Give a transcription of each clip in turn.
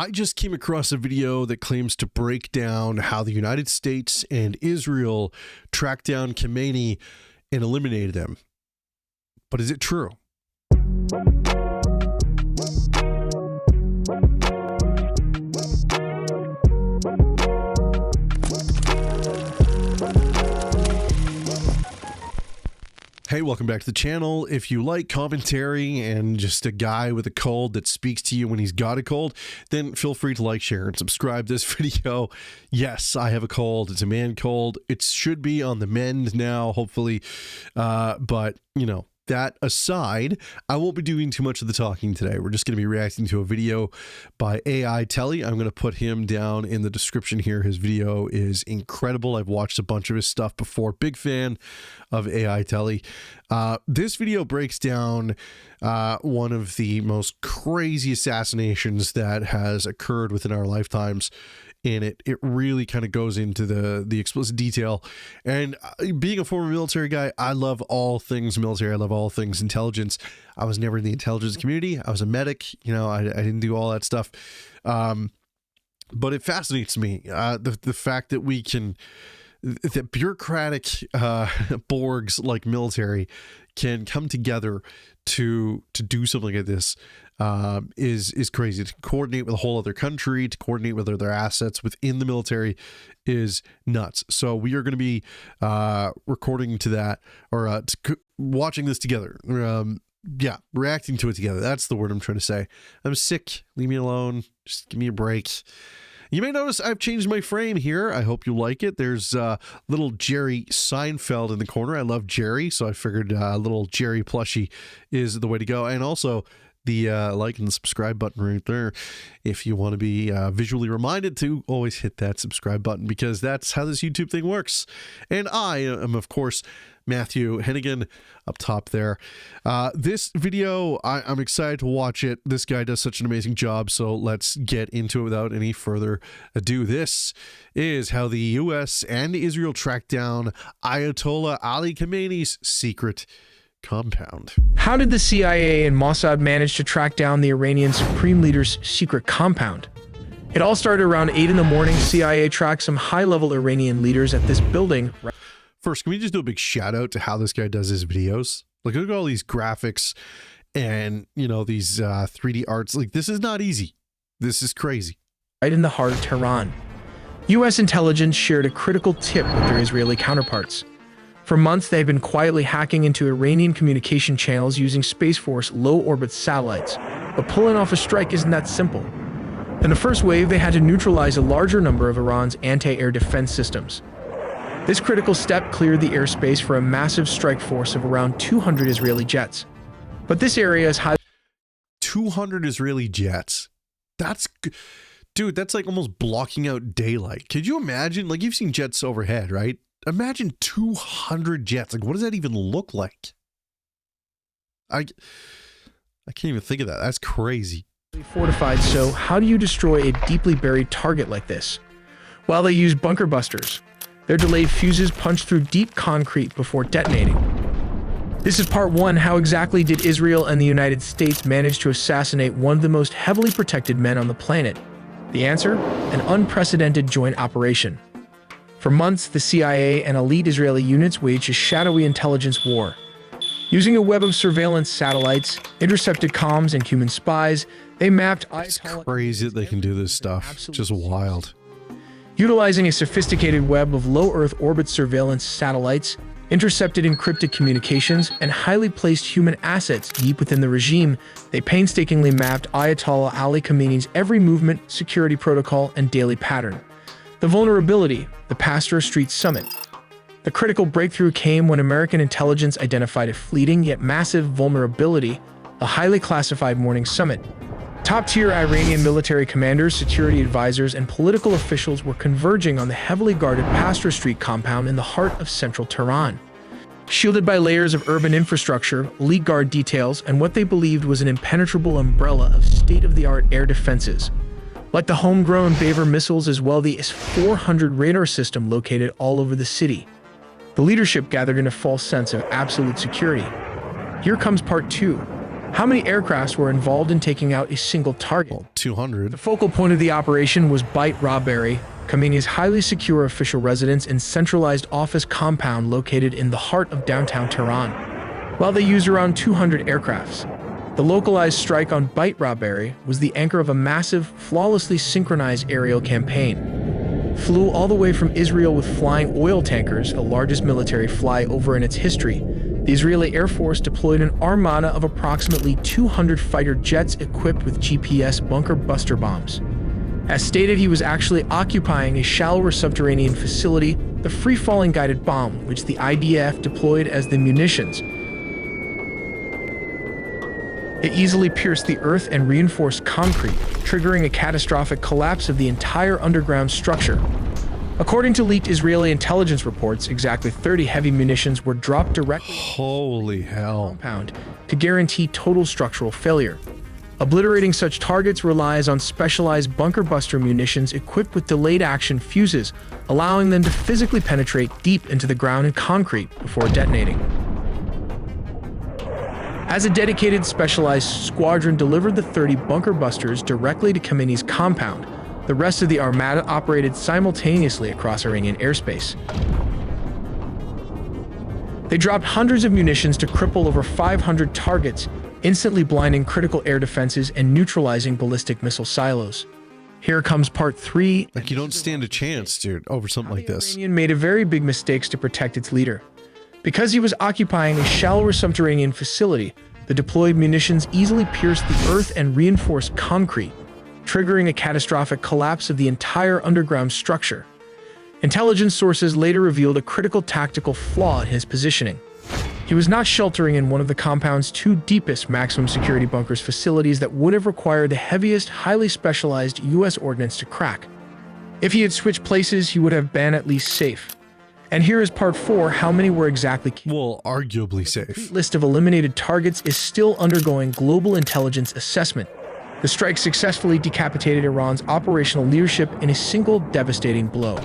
I just came across a video that claims to break down how the United States and Israel tracked down Khamenei and eliminated him. But is it true? Hey, welcome back to the channel. If you like commentary and just a guy with a cold that speaks to you when he's got a cold, then feel free to like, share, and subscribe this video. Yes, I have a cold. It's a man cold. It should be on the mend now, hopefully. But, you know, that aside, I won't be doing too much of the talking today. We're just going to be reacting to a video by AI Telly. I'm going to put him down in the description here. His video is incredible. I've watched a bunch of his stuff before. Big fan of AI Telly. This video breaks down one of the most crazy assassinations that has occurred within our lifetimes. And it really kind of goes into the explicit detail. And being a former military guy, I love all things military. I love all things intelligence. I was never in the intelligence community. I was a medic. You know, I didn't do all that stuff. But it fascinates me, the fact that we can, that bureaucratic Borgs like military can come together to do something like this. Is crazy. To coordinate with a whole other country, to coordinate with other assets within the military is nuts. So we are going to be recording to that, or watching this together. Yeah, reacting to it together. That's the word I'm trying to say. I'm sick. Leave me alone. Just give me a break. You may notice I've changed my frame here. I hope you like it. There's little Jerry Seinfeld in the corner. I love Jerry, so I figured little Jerry plushie is the way to go. And also the like and subscribe button right there if you want to be visually reminded to always hit that subscribe button, because that's how this YouTube thing works. And I am, of course, Matthew Heneghan up top there. This video, I'm excited to watch it. This guy does such an amazing job, so let's get into it without any further ado. This is how the US and Israel tracked down Ayatollah Ali Khamenei's secret compound. How did the CIA and Mossad manage to track down the Iranian Supreme Leader's secret compound? It all started around 8 in the morning. CIA tracked some high-level Iranian leaders at this building. First, can we just do a big shout out to how this guy does his videos? Like, look at all these graphics and, you know, these 3D arts. Like, this is not easy. This is crazy. Right in the heart of Tehran. U.S. intelligence shared a critical tip with their Israeli counterparts. For months, they've been quietly hacking into Iranian communication channels using Space Force low-orbit satellites. But pulling off a strike isn't that simple. In the first wave, they had to neutralize a larger number of Iran's anti-air defense systems. This critical step cleared the airspace for a massive strike force of around 200 Israeli jets. But this area is high. 200 Israeli jets. That's, dude, that's like almost blocking out daylight. Could you imagine? Like, you've seen jets overhead, right? Imagine 200 jets. Like, what does that even look like? I can't even think of that. That's crazy. Fortified, so how do you destroy a deeply buried target like this? Well, they use bunker busters. Their delayed fuses punch through deep concrete before detonating. This is part one. How exactly did Israel and the United States manage to assassinate one of the most heavily protected men on the planet? The answer? An unprecedented joint operation. For months, the CIA and elite Israeli units waged a shadowy intelligence war. Using a web of surveillance satellites, intercepted comms, and human spies, they mapped It's crazy that they can do this stuff. Just wild. Utilizing a sophisticated web of low Earth orbit surveillance satellites, intercepted encrypted communications, and highly placed human assets deep within the regime, they painstakingly mapped Ayatollah Ali Khamenei's every movement, security protocol, and daily pattern. The vulnerability, the Pasteur Street Summit. The critical breakthrough came when American intelligence identified a fleeting yet massive vulnerability, a highly classified morning summit. Top-tier Iranian military commanders, security advisors, and political officials were converging on the heavily guarded Pasteur Street compound in the heart of central Tehran. Shielded by layers of urban infrastructure, elite guard details, and what they believed was an impenetrable umbrella of state-of-the-art air defenses. Like the homegrown Baver missiles, as well the S-400 radar system located all over the city. The leadership gathered in a false sense of absolute security. Here comes part two. How many aircrafts were involved in taking out a single target? Well, 200. The focal point of the operation was Beit Rabari, Khamenei's highly secure official residence and centralized office compound located in the heart of downtown Tehran. While they used around 200 aircrafts, the localized strike on Beit Rabari was the anchor of a massive, flawlessly synchronized aerial campaign. Flew all the way from Israel with flying oil tankers, the largest military flyover in its history. The Israeli Air Force deployed an armada of approximately 200 fighter jets equipped with GPS bunker buster bombs. As stated, he was actually occupying a shallower subterranean facility, the free-falling guided bomb, which the IDF deployed as the munitions. It easily pierced the earth and reinforced concrete, triggering a catastrophic collapse of the entire underground structure. According to leaked Israeli intelligence reports, exactly 30 heavy munitions were dropped directly Holy into the hell. compound to guarantee total structural failure. Obliterating such targets relies on specialized bunker buster munitions equipped with delayed action fuses, allowing them to physically penetrate deep into the ground and concrete before detonating. As a dedicated specialized squadron delivered the 30 bunker busters directly to Khamenei's compound, the rest of the armada operated simultaneously across Iranian airspace. They dropped hundreds of munitions to cripple over 500 targets, instantly blinding critical air defenses and neutralizing ballistic missile silos. Here comes part 3. Like, you don't stand a chance, dude, over something like this. The Iranian made a very big mistakes to protect its leader. Because he was occupying a shallower subterranean facility, the deployed munitions easily pierced the earth and reinforced concrete, triggering a catastrophic collapse of the entire underground structure. Intelligence sources later revealed a critical tactical flaw in his positioning. He was not sheltering in one of the compound's 2 deepest maximum security bunkers facilities that would have required the heaviest, highly specialized U.S. ordnance to crack. If he had switched places, he would have been at least safe. And here is part 4, how many were exactly killed. Well, arguably The safe. list of eliminated targets is still undergoing global intelligence assessment. The strike successfully decapitated Iran's operational leadership in a single devastating blow.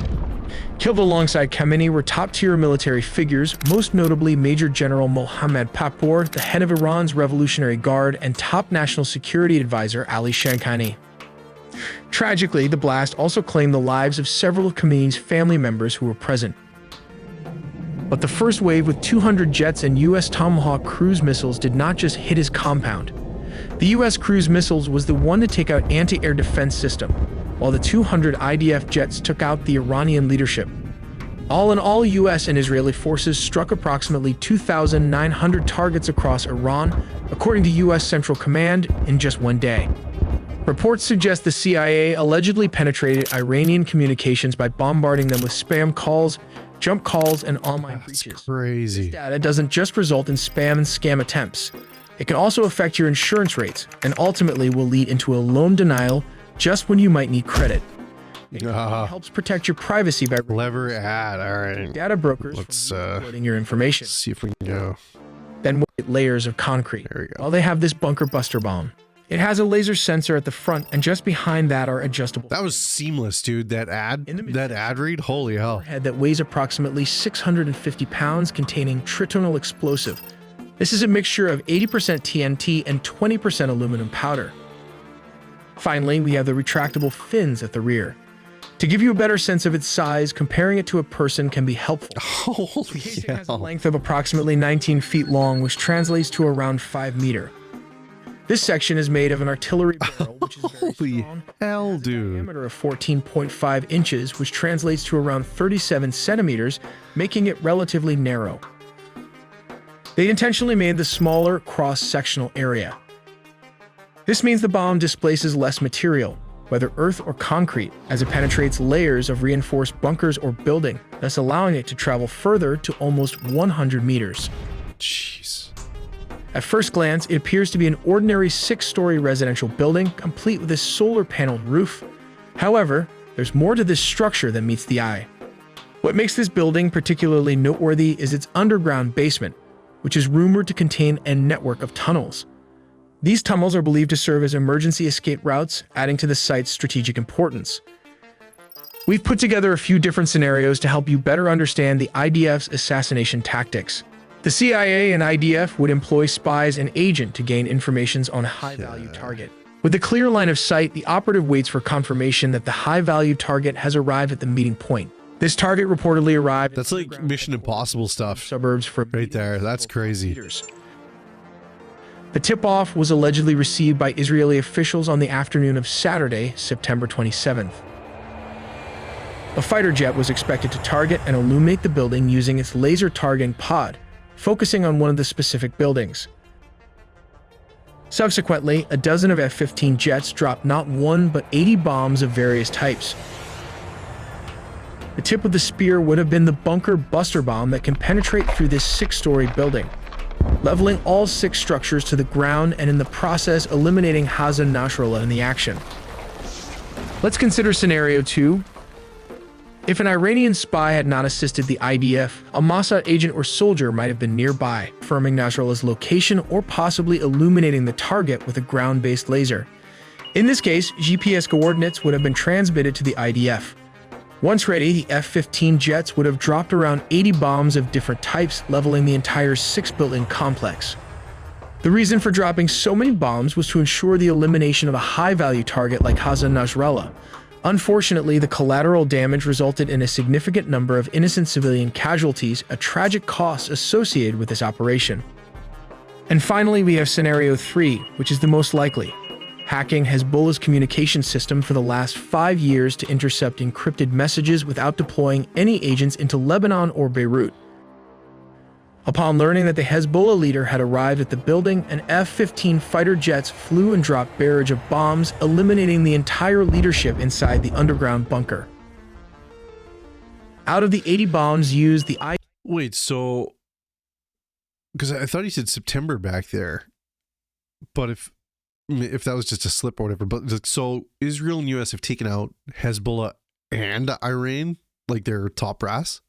Killed alongside Khamenei were top-tier military figures, most notably Major General Mohammad Pakpour, the head of Iran's Revolutionary Guard, and top national security advisor Ali Shamkhani. Tragically, the blast also claimed the lives of several of Khamenei's family members who were present. But the first wave with 200 jets and U.S. Tomahawk cruise missiles did not just hit his compound. The U.S. cruise missiles was the one to take out anti-air defense system, while the 200 IDF jets took out the Iranian leadership. All in all, U.S. and Israeli forces struck approximately 2,900 targets across Iran, according to U.S. Central Command, in just one day. Reports suggest the CIA allegedly penetrated Iranian communications by bombarding them with spam calls, jump calls, and online breaches. Crazy. This data doesn't just result in spam and scam attempts. It can also affect your insurance rates and ultimately will lead into a loan denial just when you might need credit. It helps protect your privacy by Clever ad. All right. data brokers Let's from exploiting your information. see if we can go. Then with layers of concrete. There we go. While they have this bunker buster bomb. It has a laser sensor at the front, and just behind that are adjustable That was seamless, dude. That ad, In the middle. that ad read. Holy hell. head that weighs approximately 650 pounds containing tritonal explosive. This is a mixture of 80% TNT and 20% aluminum powder. Finally, we have the retractable fins at the rear. To give you a better sense of its size, comparing it to a person can be helpful. Holy It has a hell. length of approximately 19 feet long, which translates to around 5 meters. This section is made of an artillery barrel, which is very Holy strong. hell, dude. Diameter of 14.5 inches, which translates to around 37 centimeters, making it relatively narrow. They intentionally made the smaller cross-sectional area. This means the bomb displaces less material, whether earth or concrete, as it penetrates layers of reinforced bunkers or building, thus allowing it to travel further to almost 100 meters. Jeez. At first glance, it appears to be an ordinary 6-story residential building, complete with a solar paneled roof. However, there's more to this structure than meets the eye. What makes this building particularly noteworthy is its underground basement, which is rumored to contain a network of tunnels. These tunnels are believed to serve as emergency escape routes, adding to the site's strategic importance. We've put together a few different scenarios to help you better understand the IDF's assassination tactics. The CIA and IDF would employ spies and agents to gain information on a high-value target. With a clear line of sight, the operative waits for confirmation that the high-value target has arrived at the meeting point. This target reportedly arrived. That's like Mission Impossible stuff. Suburbs for right there. That's crazy. The tip-off was allegedly received by Israeli officials on the afternoon of Saturday, September 27th. A fighter jet was expected to target and illuminate the building using its laser targeting pod, focusing on one of the specific buildings. Subsequently, a dozen of F-15 jets dropped not one but 80 bombs of various types. The tip of the spear would have been the bunker buster bomb that can penetrate through this 6-story building, leveling all 6 structures to the ground and in the process eliminating Hassan Nasrallah in the action. Let's consider scenario 2. If an Iranian spy had not assisted the IDF, a Mossad agent or soldier might have been nearby, confirming Nasrallah's location or possibly illuminating the target with a ground-based laser. In this case, GPS coordinates would have been transmitted to the IDF. Once ready, the F-15 jets would have dropped around 80 bombs of different types, leveling the entire 6-building complex. The reason for dropping so many bombs was to ensure the elimination of a high-value target like Hassan Nasrallah. Unfortunately, the collateral damage resulted in a significant number of innocent civilian casualties, a tragic cost associated with this operation. And finally, we have scenario 3, which is the most likely. Hacking Hezbollah's communication system for the last 5 years to intercept encrypted messages without deploying any agents into Lebanon or Beirut. Upon learning that the Hezbollah leader had arrived at the building, an F-15 fighter jets flew and dropped a barrage of bombs, eliminating the entire leadership inside the underground bunker. Out of the 80 bombs used, the Wait, so... Because I thought he said September back there. But if that was just a slip or whatever. But so Israel and US have taken out Hezbollah and Iran? Like their top brass?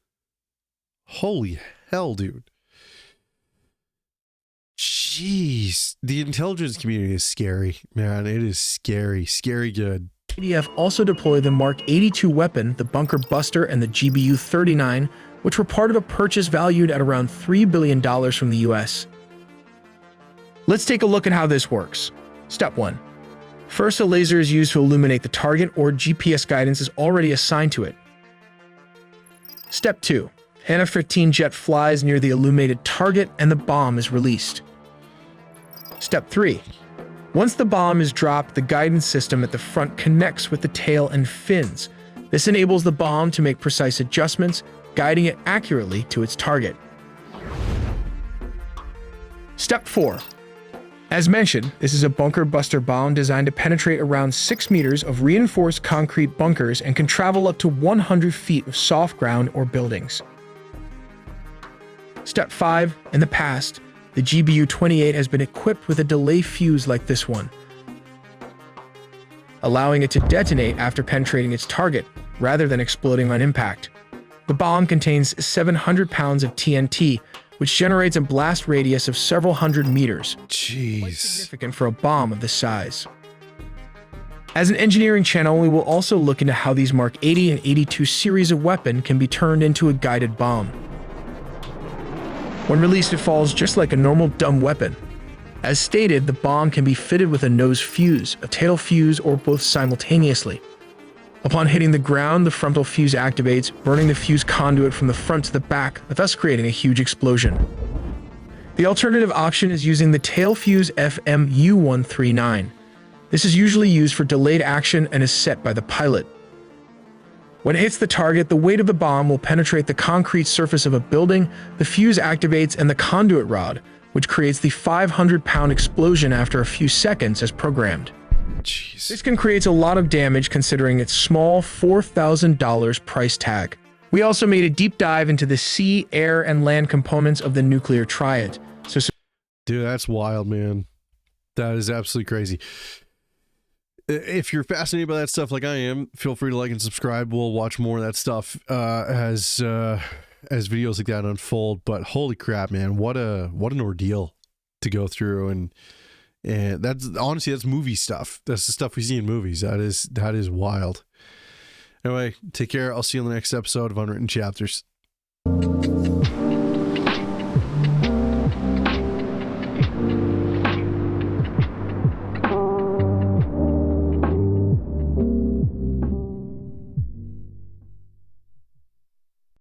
Holy hell, dude. Jeez, the intelligence community is scary, man. It is scary, scary good. IDF also deployed the Mark 82 weapon, the Bunker Buster, and the GBU-39, which were part of a purchase valued at around $3 billion from the US. Let's take a look at how this works. Step 1. First, a laser is used to illuminate the target, or GPS guidance is already assigned to it. Step 2. An F-15 jet flies near the illuminated target and the bomb is released. Step 3. Once the bomb is dropped, the guidance system at the front connects with the tail and fins. This enables the bomb to make precise adjustments, guiding it accurately to its target. Step 4. As mentioned, this is a bunker buster bomb designed to penetrate around 6 meters of reinforced concrete bunkers and can travel up to 100 feet of soft ground or buildings. Step 5. In the past, the GBU-28 has been equipped with a delay fuse like this one, allowing it to detonate after penetrating its target, rather than exploding on impact. The bomb contains 700 pounds of TNT, which generates a blast radius of several hundred meters. Jeez. Quite significant for a bomb of this size. As an engineering channel, we will also look into how these Mark 80 and 82 series of weapon can be turned into a guided bomb. When released, it falls just like a normal dumb weapon. As stated, the bomb can be fitted with a nose fuse, a tail fuse, or both simultaneously. Upon hitting the ground, the frontal fuse activates, burning the fuse conduit from the front to the back, thus creating a huge explosion. The alternative option is using the tail fuse FMU-139. This is usually used for delayed action and is set by the pilot. When it hits the target, the weight of the bomb will penetrate the concrete surface of a building, the fuse activates, and the conduit rod, which creates the 500-pound explosion after a few seconds as programmed. Jeez. This can create a lot of damage considering its small $4,000 price tag. We also made a deep dive into the sea, air, and land components of the nuclear triad. Dude, that's wild, man. That is absolutely crazy. If you're fascinated by that stuff like I am, feel free to like and subscribe. We'll watch more of that stuff as videos like that unfold. But holy crap, man, what an ordeal to go through, and that's honestly, that's movie stuff. That's the stuff we see in movies. That is wild. Anyway, take care. I'll see you in the next episode of Unwritten Chapters.